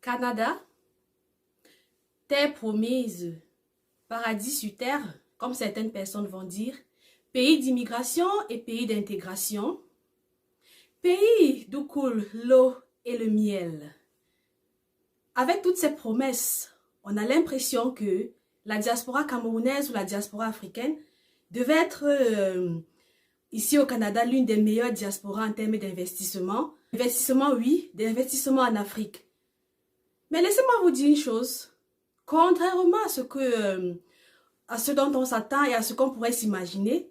Canada, terre promise, paradis sur terre, comme certaines personnes vont dire, pays d'immigration et pays d'intégration, pays d'où coule l'eau et le miel. Avec toutes ces promesses, on a l'impression que la diaspora camerounaise ou la diaspora africaine devait être ici au Canada l'une des meilleures diasporas en termes d'investissement. Investissement, oui, d'investissement en Afrique. Mais laissez-moi vous dire une chose. Contrairement à ce dont on s'attend et à ce qu'on pourrait s'imaginer,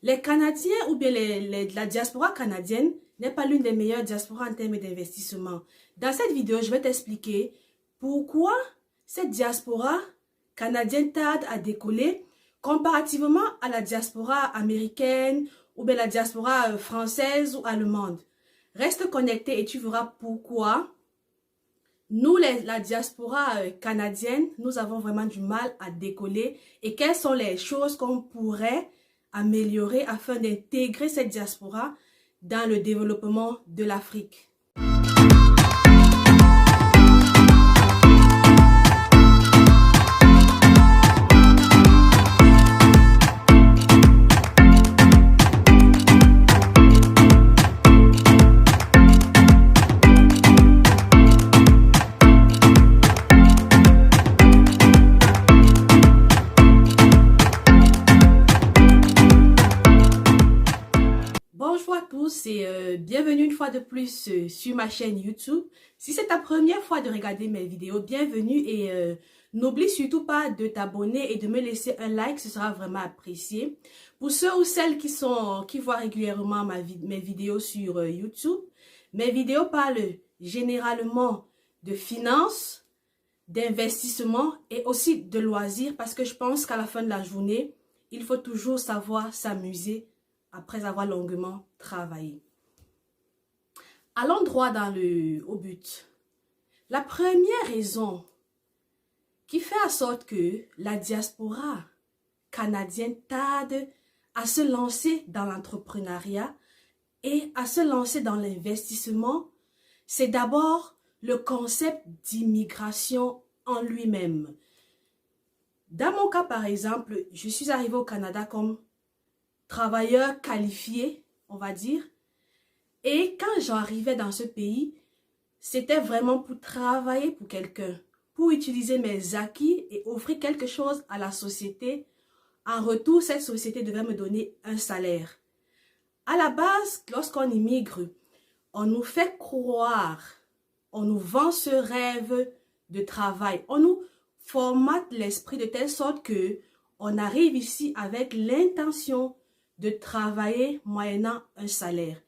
les Canadiens ou bien la diaspora canadienne n'est pas l'une des meilleures diasporas en termes d'investissement. Dans cette vidéo, je vais t'expliquer pourquoi cette diaspora canadienne tarde à décoller comparativement à la diaspora américaine ou bien la diaspora française ou allemande. Reste connecté et tu verras pourquoi nous, la diaspora canadienne, nous avons vraiment du mal à décoller et quelles sont les choses qu'on pourrait améliorer afin d'intégrer cette diaspora dans le développement de l'Afrique. Bonjour à tous et bienvenue une fois de plus sur ma chaîne YouTube. Si c'est ta première fois de regarder mes vidéos, bienvenue et n'oublie surtout pas de t'abonner et de me laisser un like, ce sera vraiment apprécié. Pour ceux ou celles qui voient régulièrement mes vidéos sur YouTube, mes vidéos parlent généralement de finances, d'investissement et aussi de loisirs parce que je pense qu'à la fin de la journée, il faut toujours savoir s'amuser après avoir longuement travaillé. Allons droit au but. La première raison qui fait en sorte que la diaspora canadienne tarde à se lancer dans l'entrepreneuriat et à se lancer dans l'investissement, c'est d'abord le concept d'immigration en lui-même. Dans mon cas, par exemple, je suis arrivée au Canada comme travailleur qualifié, on va dire. Et quand j'arrivais dans ce pays, c'était vraiment pour travailler pour quelqu'un, pour utiliser mes acquis et offrir quelque chose à la société. En retour, cette société devait me donner un salaire. À la base, lorsqu'on immigre, on nous fait croire, on nous vend ce rêve de travail. On nous formate l'esprit de telle sorte que on arrive ici avec l'intention de travailler moyennant un salaire.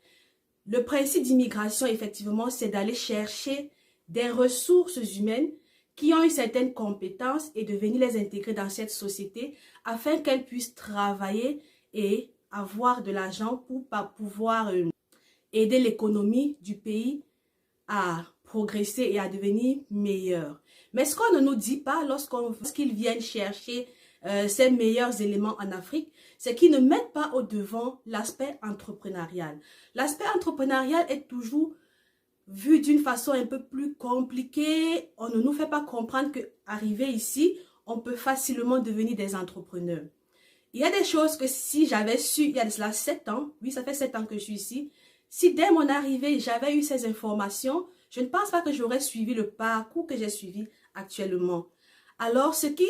Le principe d'immigration, effectivement, c'est d'aller chercher des ressources humaines qui ont une certaine compétence et de venir les intégrer dans cette société afin qu'elles puissent travailler et avoir de l'argent pour pouvoir aider l'économie du pays à progresser et à devenir meilleure. Mais ce qu'on ne nous dit pas lorsqu'ils viennent chercher ces meilleurs éléments en Afrique, c'est qu'ils ne mettent pas au devant l'aspect entrepreneurial. L'aspect entrepreneurial est toujours vu d'une façon un peu plus compliquée. On ne nous fait pas comprendre qu'arriver ici, on peut facilement devenir des entrepreneurs. Il y a des choses que si j'avais su, il y a de cela 7 ans, oui, ça fait 7 ans que je suis ici, si dès mon arrivée, j'avais eu ces informations, je ne pense pas que j'aurais suivi le parcours que j'ai suivi actuellement. Alors, ce qui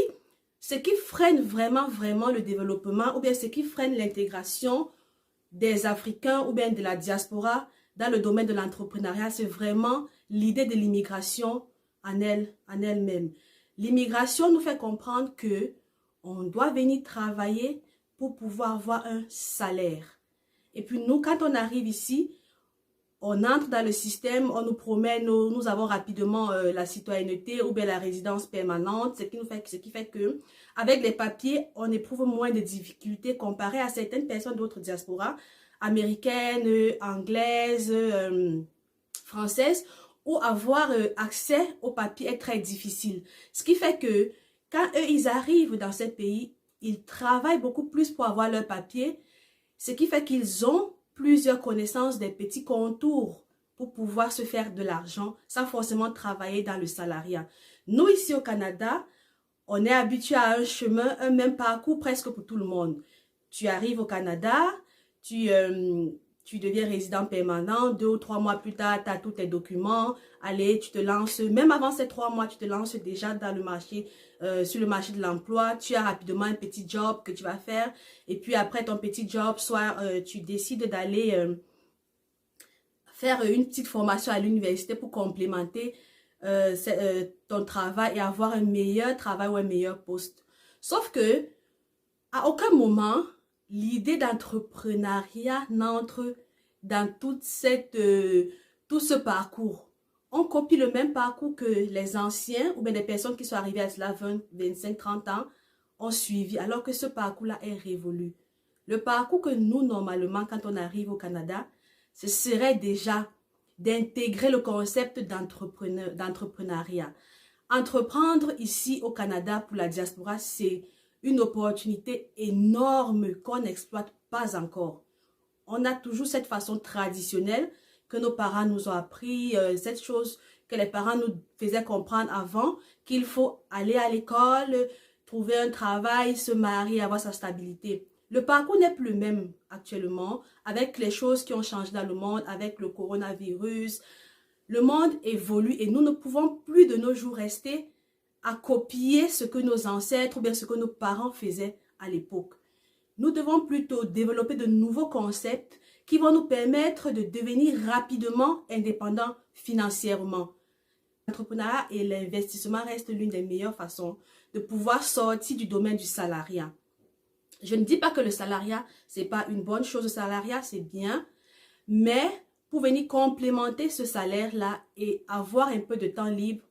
freine vraiment le développement ou bien ce qui freine l'intégration des Africains ou bien de la diaspora dans le domaine de l'entrepreneuriat, c'est vraiment l'idée de l'immigration en elle-même. L'immigration nous fait comprendre que on doit venir travailler pour pouvoir avoir un salaire. Et puis nous, quand on arrive ici, on entre dans le système, on nous promet, nous avons rapidement la citoyenneté ou bien la résidence permanente, ce qui fait que avec les papiers, on éprouve moins de difficultés comparé à certaines personnes d'autres diasporas, américaines, anglaises, françaises, où avoir accès aux papiers est très difficile. Ce qui fait que quand eux, ils arrivent dans ces pays, ils travaillent beaucoup plus pour avoir leurs papiers, ce qui fait qu'ils ont plusieurs connaissances des petits contours pour pouvoir se faire de l'argent sans forcément travailler dans le salariat. Nous, ici au Canada, on est habitué à un chemin, un même parcours presque pour tout le monde. Tu arrives au Canada, tu deviens résident permanent, 2 ou 3 mois plus tard, tu as tous tes documents, allez, tu te lances, même avant ces 3 mois, tu te lances déjà dans le marché, sur le marché de l'emploi, tu as rapidement un petit job que tu vas faire, et puis après ton petit job, soit tu décides d'aller faire une petite formation à l'université pour complémenter ton travail et avoir un meilleur travail ou un meilleur poste. Sauf que, à aucun moment, l'idée d'entrepreneuriat n'entre dans tout ce parcours. On copie le même parcours que les anciens ou bien des personnes qui sont arrivées à cela 20, 25, 30 ans ont suivi, alors que ce parcours-là est révolu. Le parcours que nous, normalement, quand on arrive au Canada, ce serait déjà d'intégrer le concept d'entrepreneuriat. Entreprendre ici au Canada pour la diaspora, c'est une opportunité énorme qu'on n'exploite pas encore. On a toujours cette façon traditionnelle que nos parents nous ont appris, cette chose que les parents nous faisaient comprendre avant, qu'il faut aller à l'école, trouver un travail, se marier, avoir sa stabilité. Le parcours n'est plus le même actuellement, avec les choses qui ont changé dans le monde, avec le coronavirus. Le monde évolue et nous ne pouvons plus de nos jours rester à copier ce que nos ancêtres ou bien ce que nos parents faisaient à l'époque. Nous devons plutôt développer de nouveaux concepts qui vont nous permettre de devenir rapidement indépendants financièrement. L'entrepreneuriat et l'investissement restent l'une des meilleures façons de pouvoir sortir du domaine du salariat. Je ne dis pas que le salariat, ce n'est pas une bonne chose. Le salariat, c'est bien, mais pour venir complémenter ce salaire-là et avoir un peu de temps libre,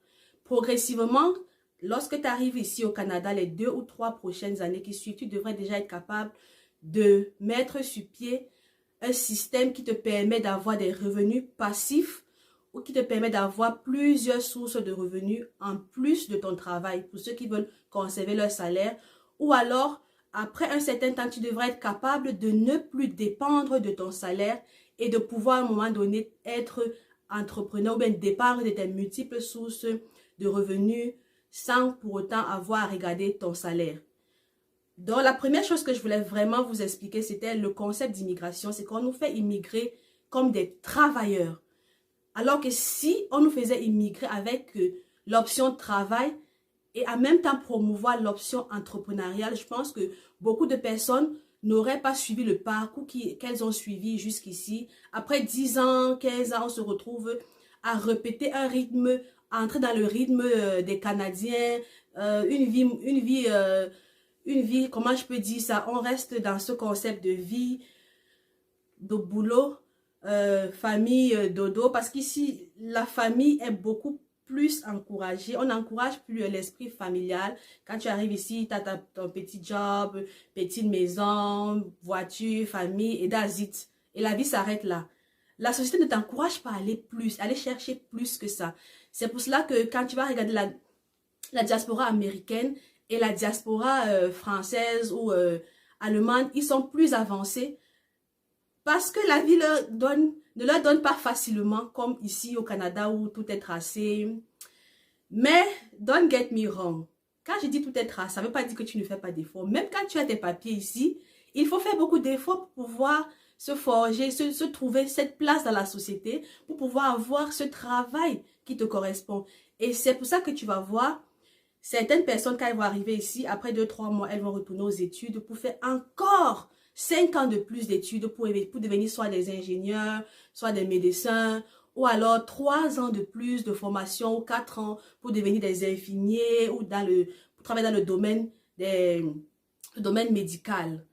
progressivement, lorsque tu arrives ici au Canada, les 2 ou 3 prochaines années qui suivent, tu devrais déjà être capable de mettre sur pied un système qui te permet d'avoir des revenus passifs ou qui te permet d'avoir plusieurs sources de revenus en plus de ton travail pour ceux qui veulent conserver leur salaire. Ou alors, après un certain temps, tu devrais être capable de ne plus dépendre de ton salaire et de pouvoir à un moment donné être entrepreneur ou bien dépendre de tes multiples sources de revenus sans pour autant avoir à regarder ton salaire. Donc, la première chose que je voulais vraiment vous expliquer, c'était le concept d'immigration. C'est qu'on nous fait immigrer comme des travailleurs. Alors que si on nous faisait immigrer avec l'option travail et en même temps promouvoir l'option entrepreneuriale, je pense que beaucoup de personnes n'auraient pas suivi le parcours qu'elles ont suivi jusqu'ici. Après 10 ans, 15 ans, on se retrouve à répéter un rythme, à entrer dans le rythme des Canadiens, une vie, comment je peux dire ça, on reste dans ce concept de vie, de boulot, famille, dodo, parce qu'ici, la famille est beaucoup plus encouragée. On n'encourage plus l'esprit familial. Quand tu arrives ici, tu as ton petit job, petite maison, voiture, famille, et that's it. Et la vie s'arrête là. La société ne t'encourage pas à aller plus, à aller chercher plus que ça. C'est pour cela que quand tu vas regarder la diaspora américaine et la diaspora française ou allemande, ils sont plus avancés parce que la vie ne leur donne pas facilement comme ici au Canada où tout est tracé. Mais, don't get me wrong, quand je dis tout est tracé, ça ne veut pas dire que tu ne fais pas d'efforts. Même quand tu as tes papiers ici, il faut faire beaucoup d'efforts pour pouvoir se forger, se trouver cette place dans la société, pour pouvoir avoir ce travail qui te correspond. Et c'est pour ça que tu vas voir certaines personnes, quand elles vont arriver ici, après 2-3 mois, elles vont retourner aux études pour faire encore 5 ans de plus d'études pour devenir soit des ingénieurs, soit des médecins, ou alors 3 ans de plus de formation, ou 4 ans pour devenir des infirmiers, ou pour travailler dans le domaine médical.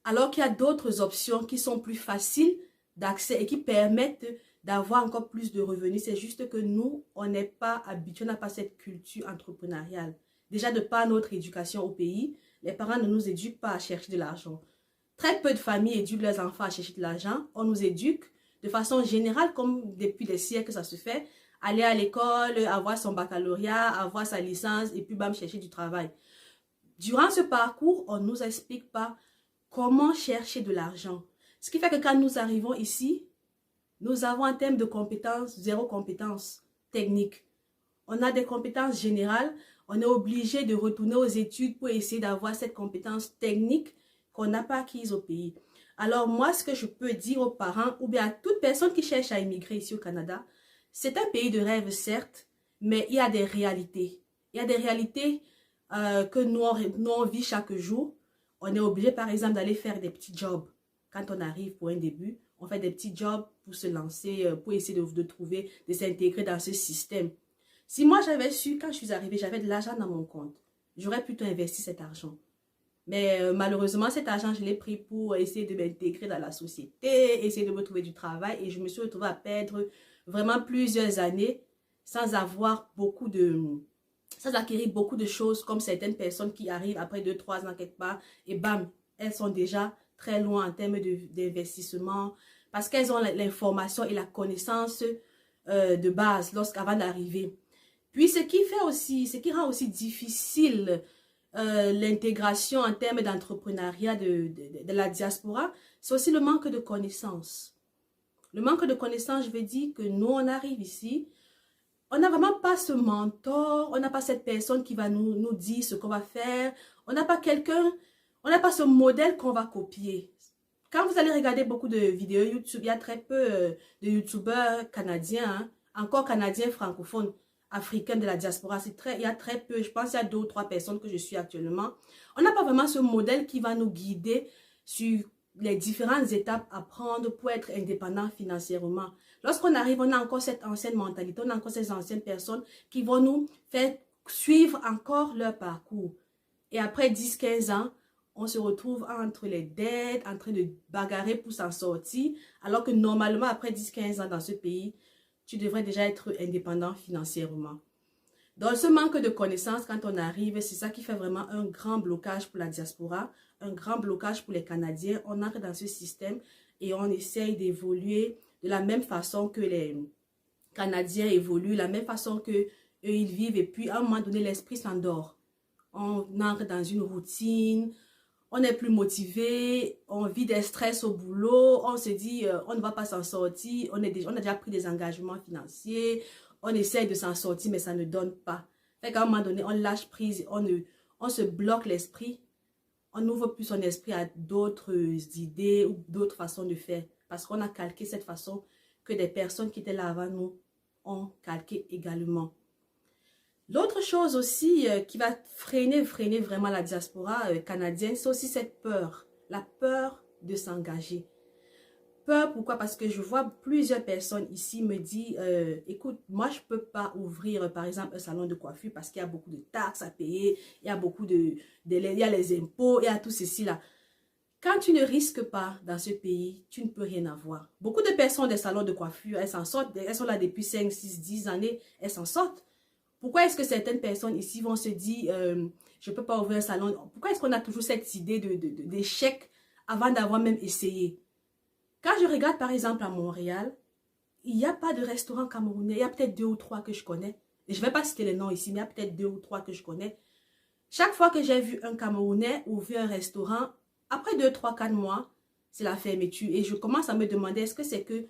Alors qu'il y a d'autres options qui sont plus faciles d'accès et qui permettent d'avoir encore plus de revenus. C'est juste que nous, on n'est pas habitués, on n'a pas cette culture entrepreneuriale. Déjà, de par notre éducation au pays, les parents ne nous éduquent pas à chercher de l'argent. Très peu de familles éduquent leurs enfants à chercher de l'argent. On nous éduque de façon générale, comme depuis des siècles ça se fait, aller à l'école, avoir son baccalauréat, avoir sa licence et puis bam, chercher du travail. Durant ce parcours, on ne nous explique pas comment chercher de l'argent. Ce qui fait que quand nous arrivons ici, Nous avons en termes de compétences, zéro compétence technique. On a des compétences générales, on est obligé de retourner aux études pour essayer d'avoir cette compétence technique qu'on n'a pas acquise au pays. Alors moi, ce que je peux dire aux parents ou bien à toute personne qui cherche à immigrer ici au Canada, c'est un pays de rêve certes, mais il y a des réalités. Il y a des réalités que nous on vit chaque jour. On est obligé par exemple d'aller faire des petits jobs. Quand on arrive pour un début, on fait des petits jobs pour se lancer, pour essayer de trouver, de s'intégrer dans ce système. Si moi j'avais su, quand je suis arrivée, j'avais de l'argent dans mon compte, j'aurais plutôt investi cet argent. Mais malheureusement, cet argent, je l'ai pris pour essayer de m'intégrer dans la société, essayer de me trouver du travail. Et je me suis retrouvée à perdre vraiment plusieurs années sans avoir sans acquérir beaucoup de choses comme certaines personnes qui arrivent après 2, 3 ans quelque part et bam, elles sont déjà très loin en termes d'investissement parce qu'elles ont l'information et la connaissance de base avant d'arriver. Puis ce qui rend aussi difficile l'intégration en termes d'entrepreneuriat de la diaspora, c'est aussi le manque de connaissances. Le manque de connaissances, je veux dire que nous, on arrive ici, on n'a vraiment pas ce mentor, on n'a pas cette personne qui va nous dire ce qu'on va faire, on n'a pas quelqu'un, on n'a pas ce modèle qu'on va copier. Quand vous allez regarder beaucoup de vidéos YouTube, il y a très peu de YouTubeurs canadiens, hein, encore canadiens francophones, africains de la diaspora. Il y a très peu, je pense qu'il y a 2 ou 3 personnes que je suis actuellement. On n'a pas vraiment ce modèle qui va nous guider sur les différentes étapes à prendre pour être indépendant financièrement. Lorsqu'on arrive, on a encore cette ancienne mentalité, on a encore ces anciennes personnes qui vont nous faire suivre encore leur parcours. Et après 10, 15 ans, on se retrouve entre les dettes, en train de bagarrer pour s'en sortir, alors que normalement, après 10, 15 ans dans ce pays, tu devrais déjà être indépendant financièrement. Donc, ce manque de connaissances, quand on arrive, c'est ça qui fait vraiment un grand blocage pour la diaspora, un grand blocage pour les Canadiens. On entre dans ce système et on essaye d'évoluer de la même façon que les Canadiens évoluent, la même façon que eux ils vivent. Et puis, à un moment donné, l'esprit s'endort. On entre dans une routine, on n'est plus motivé, on vit des stress au boulot, on se dit on ne va pas s'en sortir, on a déjà pris des engagements financiers, on essaye de s'en sortir mais ça ne donne pas. Fait qu'à un moment donné, on lâche prise, on se bloque l'esprit, on n'ouvre plus son esprit à d'autres idées ou d'autres façons de faire parce qu'on a calqué cette façon que des personnes qui étaient là avant nous ont calqué également. L'autre chose aussi qui va freiner vraiment la diaspora canadienne, c'est aussi cette peur, la peur de s'engager. Peur, pourquoi? Parce que je vois plusieurs personnes ici me dire, écoute, moi je ne peux pas ouvrir par exemple un salon de coiffure parce qu'il y a beaucoup de taxes à payer, il y a beaucoup il y a les impôts, il y a tout ceci là. Quand tu ne risques pas dans ce pays, tu ne peux rien avoir. Beaucoup de personnes des salons de coiffure, elles s'en sortent, elles sont là depuis 5, 6, 10 années, elles s'en sortent. Pourquoi est-ce que certaines personnes ici vont se dire, je ne peux pas ouvrir un salon? Pourquoi est-ce qu'on a toujours cette idée d'échec avant d'avoir même essayé? Quand je regarde par exemple à Montréal, il n'y a pas de restaurant camerounais. Il y a peut-être 2 ou 3 que je connais. Et je ne vais pas citer les noms ici, mais il y a peut-être 2 ou 3 que je connais. Chaque fois que j'ai vu un Camerounais ouvrir un restaurant, après 2, 3, 4 mois, c'est la fermeture. Et je commence à me demander, est-ce que c'est que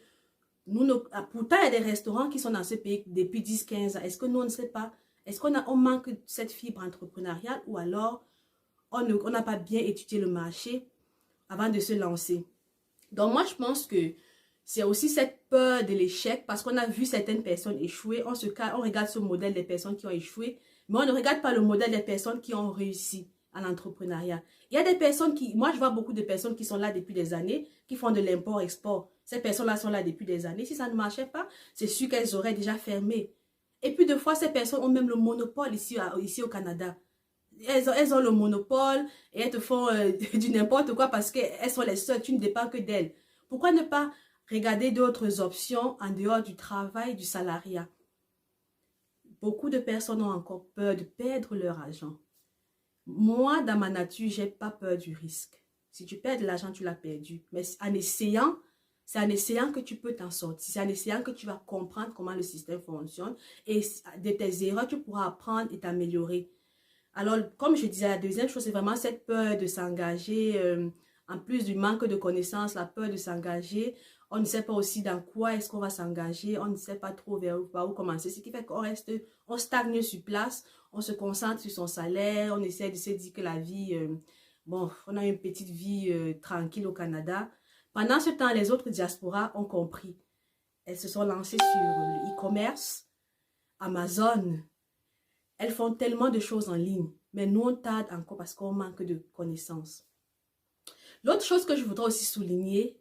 pourtant, il y a des restaurants qui sont dans ce pays depuis 10, 15 ans. Est-ce que nous, on ne sait pas? Est-ce qu'on manque cette fibre entrepreneuriale ou alors on n'a pas bien étudié le marché avant de se lancer? Donc, moi, je pense que c'est aussi cette peur de l'échec parce qu'on a vu certaines personnes échouer. On regarde ce modèle des personnes qui ont échoué, mais on ne regarde pas le modèle des personnes qui ont réussi à l'entrepreneuriat. Il y a des personnes moi je vois beaucoup de personnes qui sont là depuis des années, qui font de l'import-export. Ces personnes-là sont là depuis des années. Si ça ne marchait pas, c'est sûr qu'elles auraient déjà fermé. Et puis, des fois, ces personnes ont même le monopole ici au Canada. Elles ont le monopole et elles te font du n'importe quoi parce qu'elles sont les seules. Tu ne dépends que d'elles. Pourquoi ne pas regarder d'autres options en dehors du travail, du salariat? Beaucoup de personnes ont encore peur de perdre leur argent. Moi, dans ma nature, je n'ai pas peur du risque. Si tu perds de l'argent, tu l'as perdu. Mais en essayant, c'est en essayant que tu peux t'en sortir. C'est en essayant que tu vas comprendre comment le système fonctionne. Et de tes erreurs, tu pourras apprendre et t'améliorer. Alors, comme je disais, la deuxième chose, c'est vraiment cette peur de s'engager. En plus du manque de connaissances, la peur de s'engager. On ne sait pas aussi dans quoi est-ce qu'on va s'engager. On ne sait pas trop par où commencer. Ce qui fait qu'on reste, on stagne sur place. On se concentre sur son salaire. On essaie de se dire que la vie, bon, on a une petite vie tranquille au Canada. Pendant ce temps, les autres diasporas ont compris. Elles se sont lancées sur le e-commerce, Amazon. Elles font tellement de choses en ligne. Mais nous, on tarde encore parce qu'on manque de connaissances. L'autre chose que je voudrais aussi souligner,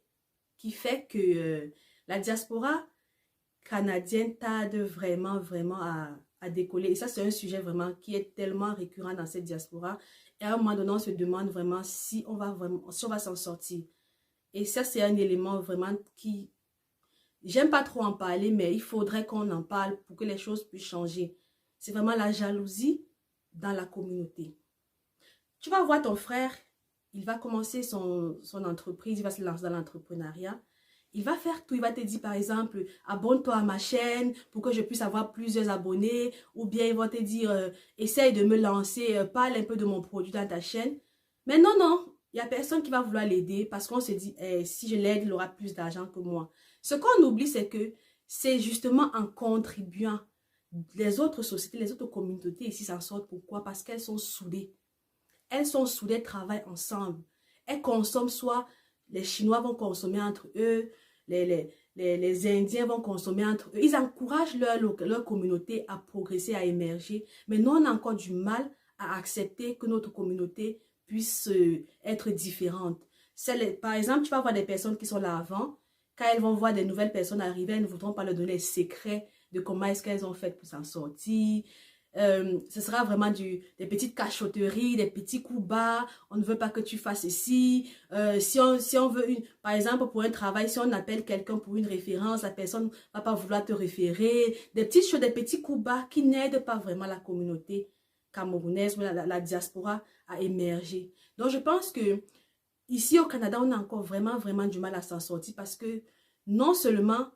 qui fait que la diaspora canadienne tarde vraiment à décoller. Et ça, c'est un sujet vraiment qui est tellement récurrent dans cette diaspora. Et à un moment donné, on se demande vraiment si on va s'en sortir. Et ça, c'est un élément vraiment qui... J'aime pas trop en parler, mais il faudrait qu'on en parle pour que les choses puissent changer. C'est vraiment la jalousie dans la communauté. Tu vas voir ton frère, il va commencer son entreprise, il va se lancer dans l'entrepreneuriat. Il va faire tout, il va te dire par exemple, abonne-toi à ma chaîne pour que je puisse avoir plusieurs abonnés. Ou bien il va te dire, essaye de me lancer, parle un peu de mon produit dans ta chaîne. Mais non, non, il n'y a personne qui va vouloir l'aider parce qu'on se dit, si je l'aide, il aura plus d'argent que moi. Ce qu'on oublie, c'est que c'est justement en contribuant. Les autres sociétés, les autres communautés ici s'en sortent. Pourquoi? Parce qu'elles sont soudées. Elles sont soudées, travaillent ensemble. Elles consomment soit les Chinois vont consommer entre eux, les Indiens vont consommer entre eux. Ils encouragent leur communauté à progresser, à émerger. Mais nous, on a encore du mal à accepter que notre communauté puisse être différente. Par exemple, tu vas voir des personnes qui sont là avant. Quand elles vont voir des nouvelles personnes arriver, elles ne voudront pas leur donner les secrets de comment est-ce qu'elles ont fait pour s'en sortir. Ce sera vraiment des petites cachotteries, des petits coups bas. On ne veut pas que tu fasses ceci. Si on veut par exemple, pour un travail, si on appelle quelqu'un pour une référence, la personne ne va pas vouloir te référer. Des petites choses, des petits coups bas qui n'aident pas vraiment la communauté camerounaise ou la diaspora à émerger. Donc, je pense que ici au Canada, on a encore vraiment du mal à s'en sortir parce que non seulement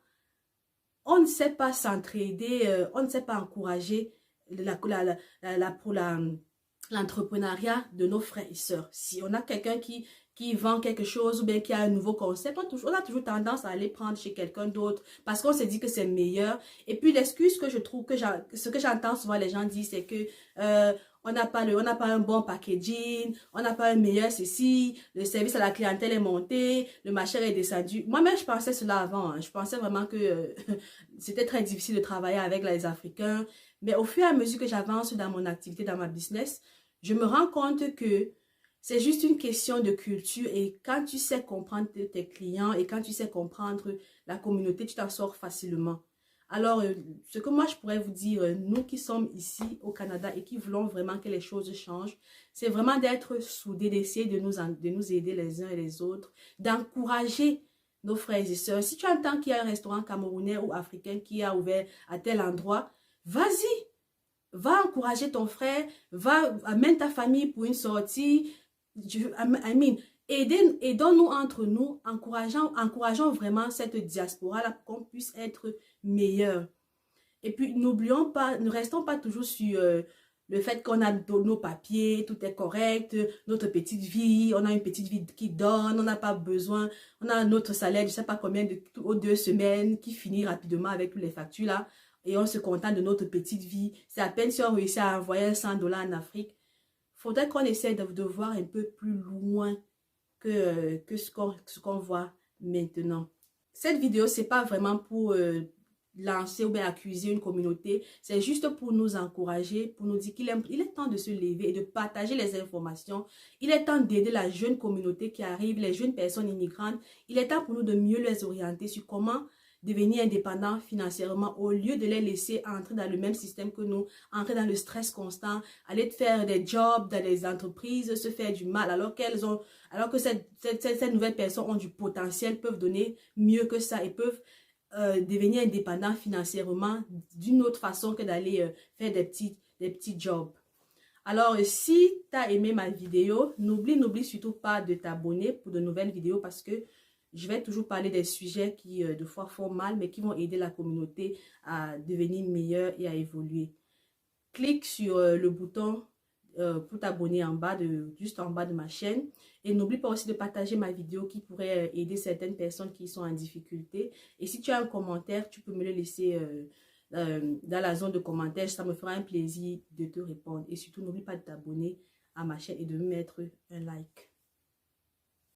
on ne sait pas s'entraider, on ne sait pas encourager l'entrepreneuriat de nos frères et sœurs. Si on a quelqu'un qui vend quelque chose ou bien qui a un nouveau concept, on a toujours tendance à aller prendre chez quelqu'un d'autre parce qu'on se dit que c'est meilleur. Et puis l'excuse que je trouve, ce que j'entends souvent les gens dire, c'est que on n'a pas un bon packaging, on n'a pas un meilleur ceci, le service à la clientèle est monté, le marché est descendu. Moi-même, je pensais cela avant. Hein. Je pensais vraiment que c'était très difficile de travailler avec les Africains. Mais au fur et à mesure que j'avance dans mon activité, dans ma business, je me rends compte que c'est juste une question de culture. Et quand tu sais comprendre tes clients et quand tu sais comprendre la communauté, tu t'en sors facilement. Alors, ce que moi je pourrais vous dire, nous qui sommes ici au Canada et qui voulons vraiment que les choses changent, c'est vraiment d'être soudés, d'essayer de nous aider les uns et les autres, d'encourager nos frères et sœurs. Si tu entends qu'il y a un restaurant camerounais ou africain qui a ouvert à tel endroit, vas-y, va encourager ton frère, amène ta famille pour une sortie. Aidons-nous entre nous, encourageons vraiment cette diaspora-là pour qu'on puisse être meilleur. Et puis, n'oublions pas, ne restons pas toujours sur le fait qu'on a nos papiers, tout est correct, notre petite vie, on a une petite vie qui donne, on n'a pas besoin, on a notre salaire, je ne sais pas combien aux 2 semaines qui finit rapidement avec toutes les factures là, et on se contente de notre petite vie. C'est à peine si on réussit à envoyer 100 $ en Afrique. Faudrait qu'on essaie de voir un peu plus loin que ce qu'on voit maintenant. Cette vidéo, c'est pas vraiment pour lancer ou bien accuser une communauté. C'est juste pour nous encourager, pour nous dire qu'il est temps de se lever et de partager les informations. Il est temps d'aider la jeune communauté qui arrive, les jeunes personnes immigrantes. Il est temps pour nous de mieux les orienter sur comment devenir indépendants financièrement au lieu de les laisser entrer dans le même système que nous, entrer dans le stress constant, aller faire des jobs dans les entreprises, se faire du mal alors que ces nouvelles personnes ont du potentiel, peuvent donner mieux que ça et peuvent devenir indépendants financièrement d'une autre façon que d'aller faire des petits jobs. Alors, si tu as aimé ma vidéo, n'oublie surtout pas de t'abonner pour de nouvelles vidéos parce que je vais toujours parler des sujets qui, de fois, font mal, mais qui vont aider la communauté à devenir meilleure et à évoluer. Clique sur le bouton pour t'abonner juste en bas de ma chaîne. Et n'oublie pas aussi de partager ma vidéo qui pourrait aider certaines personnes qui sont en difficulté. Et si tu as un commentaire, tu peux me le laisser dans la zone de commentaires. Ça me fera un plaisir de te répondre. Et surtout, n'oublie pas de t'abonner à ma chaîne et de me mettre un like.